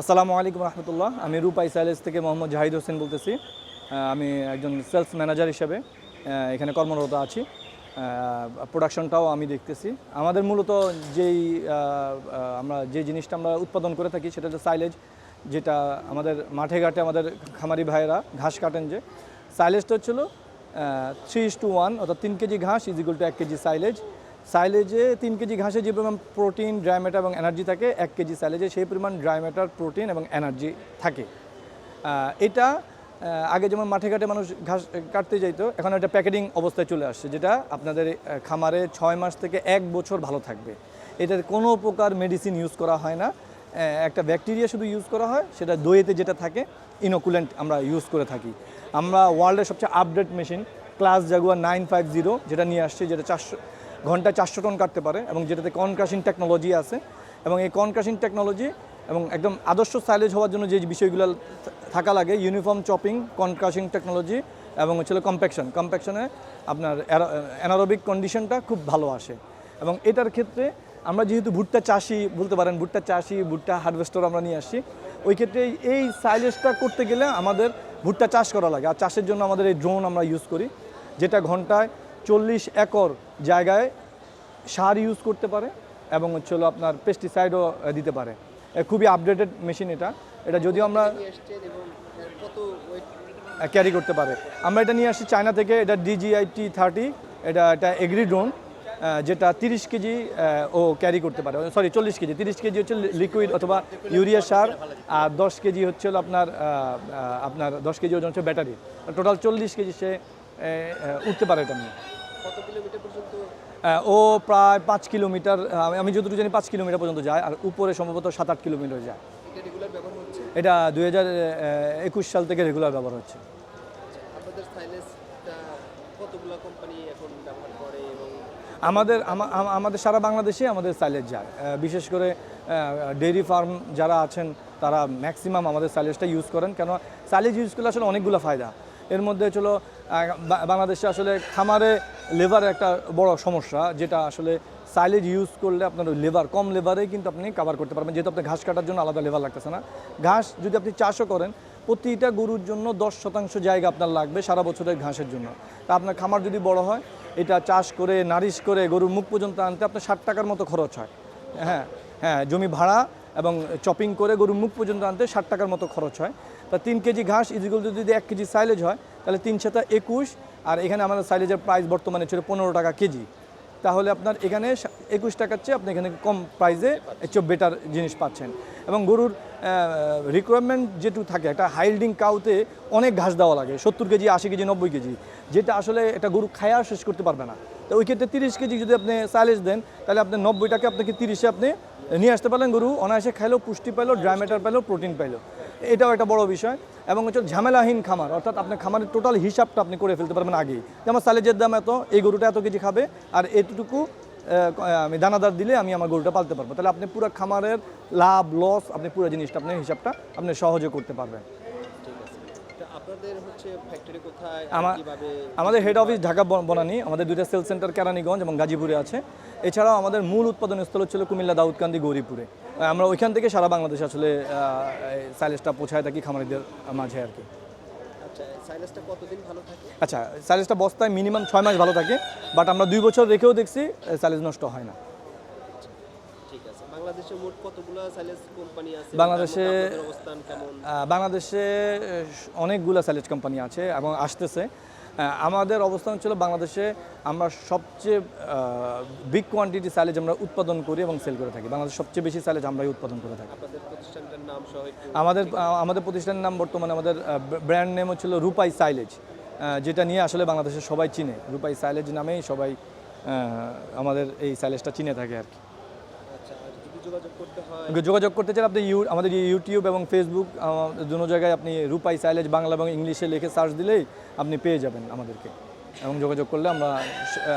আসসালামু আলাইকুম রহমতুল্লাহ। আমি রূপাই সাইলেজ থেকে মোহাম্মদ জাহিদ হোসেন বলতেছি। আমি একজন সেলস ম্যানেজার হিসেবে এখানে কর্মরত আছি। প্রোডাকশনটাও আমি দেখতেছি। আমাদের মূলত আমরা যে জিনিসটা আমরা উৎপাদন করে থাকি সেটা হচ্ছে সাইলেজ, যেটা আমাদের মাঠে ঘাটে আমাদের খামারি ভাইয়েরা ঘাস কাটেন। যে সাইলেজটা হচ্ছিল 3:1, অর্থাৎ 3 কেজি ঘাস ইজিক্যাল টু 1 কেজি সাইলেজ। সাইলেজে 3 কেজি ঘাসে যে পরিমাণ প্রোটিন, ড্রাই ম্যাটার এবং এনার্জি থাকে, 1 কেজি সাইলেজে সেই পরিমাণ ড্রাই ম্যাটার, প্রোটিন এবং এনার্জি থাকে। এটা আগে যেমন মাঠে ঘাটে মানুষ ঘাস কাটতে যাইতো, এখন এটা প্যাকেটিং অবস্থায় চলে আসছে, যেটা আপনাদের খামারে 6 মাস থেকে 1 বছর ভালো থাকবে। এটার কোনো প্রকার মেডিসিন ইউজ করা হয় না, একটা ব্যাকটেরিয়া শুধু ইউজ করা হয়, সেটা দইতে যেটা থাকে ইনোকুলেন্ট আমরা ইউজ করে থাকি। আমরা ওয়ার্ল্ডের সবচেয়ে আপডেট মেশিন ক্লাস জাগুয়ার 950 যেটা নিয়ে আসছি, যেটা ঘন্টায় 400 টন কাটতে পারে এবং যেটাতে কর্ন ক্রাশিং টেকনোলজি আছে। এবং এই কর্ন ক্রাশিং টেকনোলজি এবং একদম আদর্শ সাইলেজ হওয়ার জন্য যে বিষয়গুলো থাকা লাগে, uniform chopping, corn crushing technology এবং হচ্ছিল কম্প্যাকশনে আপনার অ্যানারোবিক কন্ডিশনটা খুব ভালো আসে। এবং এটার ক্ষেত্রে আমরা যেহেতু ভুট্টা চাষি বলতে পারেন, ভুট্টা হারভেস্টার আমরা নিয়ে আসছি, ওই ক্ষেত্রে এই সাইলেজটা করতে গেলে আমাদের ভুট্টা চাষ করা লাগে। আর চাষের জন্য আমাদের এই ড্রোন আমরা ইউজ করি, যেটা ঘন্টায় 40 একর জায়গায় সার ইউজ করতে পারে এবং হচ্ছিল আপনার পেস্টিসাইডও দিতে পারে। খুবই আপডেটেড মেশিন এটা যদিও আমরা ক্যারি করতে পারে। আমরা এটা নিয়ে আসছি চায়না থেকে, এটা DJI-T30, এটা এগ্রি ড্রোন, যেটা 30 কেজি ও ক্যারি করতে পারে, 40 কেজি। 30 কেজি হচ্ছে লিকুইড অথবা ইউরিয়া সার, আর 10 কেজি হচ্ছে আপনার 10 কেজি ওজন হচ্ছে ব্যাটারি। টোটাল 40 কেজি সে উঠতে পারে এটা নিয়ে। কত কিলোমিটার পর্যন্ত? ও প্রায় 5 কিলোমিটার, আমি যতটুকু জানি 5 কিলোমিটার পর্যন্ত যায়, আর উপরে সম্ভবত 7-8 কিলোমিটার যায়। এটা রেগুলার ব্যবহার হচ্ছে? এটা 2021 সাল থেকে রেগুলার ব্যবহার হচ্ছে। আপনাদের সাইলেজটা কতগুলো কোম্পানি এখন ব্যবহার করে? এবং আমাদের সারা বাংলাদেশে আমাদের সাইলেজ যায়। বিশেষ করে ডেইরি ফার্ম যারা আছেন তারা ম্যাক্সিমাম আমাদের সাইলেজটা ইউজ করেন। কেন সাইলেজ ইউজ করলে আসলে অনেকগুলো ফায়দা। এর মধ্যে চলো বাংলাদেশে আসলে খামারে লেবারের একটা বড় সমস্যা, যেটা আসলে সাইলেজ ইউজ করলে আপনার কম লেবারে কিন্তু আপনি কভার করতে পারবেন, যেহেতু আপনি ঘাস কাটার জন্য আলাদা লেবার লাগতেছে না। ঘাস যদি আপনি চাষও করেন, প্রতিটা গরুর জন্য 10% জায়গা আপনার লাগবে সারা বছরের ঘাসের জন্য। তা আপনার খামার যদি বড় হয়, এটা চাষ করে নারিশ করে গরুর মুখ পর্যন্ত আনতে আপনার 60 টাকার মতো খরচ হয়। হ্যাঁ, জমি ভাড়া এবং চপিং করে গরুর মুখ পর্যন্ত আনতে 60 টাকার মতো খরচ হয়। তা 3 কেজি ঘাস ইজিক্যাল টু যদি 1 কেজি সাইলেজ হয়, তাহলে 3×7=21, আর এখানে আমাদের সাইলেজের প্রাইস বর্তমানে ছিল 15 টাকা কেজি। তাহলে আপনার এখানে 21 টাকার চেয়ে আপনি এখানে কম প্রাইসে একটু বেটার জিনিস পাচ্ছেন। এবং গরুর রিকোয়ারমেন্ট যেটুকু থাকে, একটা হাইল্ডিং কাউতে অনেক ঘাস দেওয়া লাগে, 70 কেজি, 80 কেজি, 90 কেজি, যেটা আসলে একটা গরু খায়া শেষ করতে পারবে না। তো ওই ক্ষেত্রে 30 কেজি যদি আপনি সাইলেজ দেন, তাহলে আপনি 90 টাকা আপনাকে 30-এ আপনি নিয়ে আসতে পারলেন। গরু অনায়াসে খাইলো, পুষ্টি পাইলো, ড্রাই ম্যাটার পাইলো, প্রোটিন পাইলো। এটাও একটা বড় বিষয়। এবং হচ্ছে ঝামেলাহীন খামার, অর্থাৎ আপনার খামারের টোটাল হিসাবটা আপনি করে ফেলতে পারবেন আগেই, যেমন সাইলেজের দাম এত, এই গরুটা এত কেজি খাবে, আর এতটুকু আমি দানাদার দিলে আমি আমার গরুটা পালতে পারবো। তাহলে আপনি পুরো খামারের লাভ লস, আপনি পুরো জিনিসটা আপনি হিসাবটা আপনি সহজে করতে পারবেন। ঠিক আছে। তো আপনাদের হচ্ছে ফ্যাক্টরি কোথায়, কিভাবে? আমাদের হেড অফিস ঢাকা বনানী, আমাদের 2টা সেল সেন্টার কেরানীগঞ্জ এবং গাজীপুরে আছে। এছাড়াও আমাদের মূল উৎপাদন স্থল হচ্ছিল কুমিল্লা দাউদকান্দি গৌরীপুরে। আমরা ওইখান থেকে সারা বাংলাদেশে আসলে সাইলেজটা পৌঁছায় থাকি খামারিদের মাঝে আর কি। আচ্ছা, সাইলেজটা কতদিন ভালো থাকে? আচ্ছা, সাইলেজটা বস্তায় মিনিমাম 6 মাস ভালো থাকে, বাট আমরা 2 বছর রেখেও দেখছি সাইলেজ নষ্ট হয় না। ঠিক আছে। বাংলাদেশে মোট কতগুলো সাইলেজ কোম্পানি আছে? বাংলাদেশে অবস্থান কেমন? বাংলাদেশে অনেকগুলো সাইলেজ কোম্পানি আছে এবং আসতেছে। আমাদের অবস্থান ছিল বাংলাদেশে আমরা সবচেয়ে বিগ কোয়ান্টিটি সাইলেজ আমরা উৎপাদন করি এবং সেল করে থাকি। বাংলাদেশ সবচেয়ে বেশি সাইলেজ আমরাই উৎপাদন করে থাকি। আপনাদের প্রতিষ্ঠানটার নাম সহ একটু? আমাদের প্রতিষ্ঠানের নাম, বর্তমানে আমাদের ব্র্যান্ড নেম হচ্ছিল রূপাই সাইলেজ, যেটা নিয়ে আসলে বাংলাদেশের সবাই চিনে। রূপাই সাইলেজ নামেই সবাই আমাদের এই সাইলেজটা চিনে থাকে আর কি। আচ্ছা, আর যদি যোগাযোগ করতে চান, আপনি আমাদের ইউটিউব এবং ফেসবুক দুটো জায়গায় আপনি রূপাই সাইলেজ বাংলা এবং ইংলিশে লিখে সার্চ দিলেই আপনি পেয়ে যাবেন আমাদেরকে। এবং যোগাযোগ করলে আমরা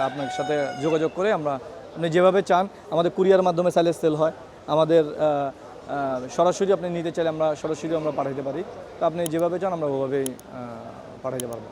আপনার সাথে যোগাযোগ করে আপনি যেভাবে চান, আমাদের কুরিয়ার মাধ্যমে সাইলেজ সেল হয়। আমাদের সরাসরি আপনি নিতে চাইলে আমরা সরাসরি পাঠাইতে পারি। তো আপনি যেভাবে চান আমরা ওভাবেই পাঠাইতে পারবো।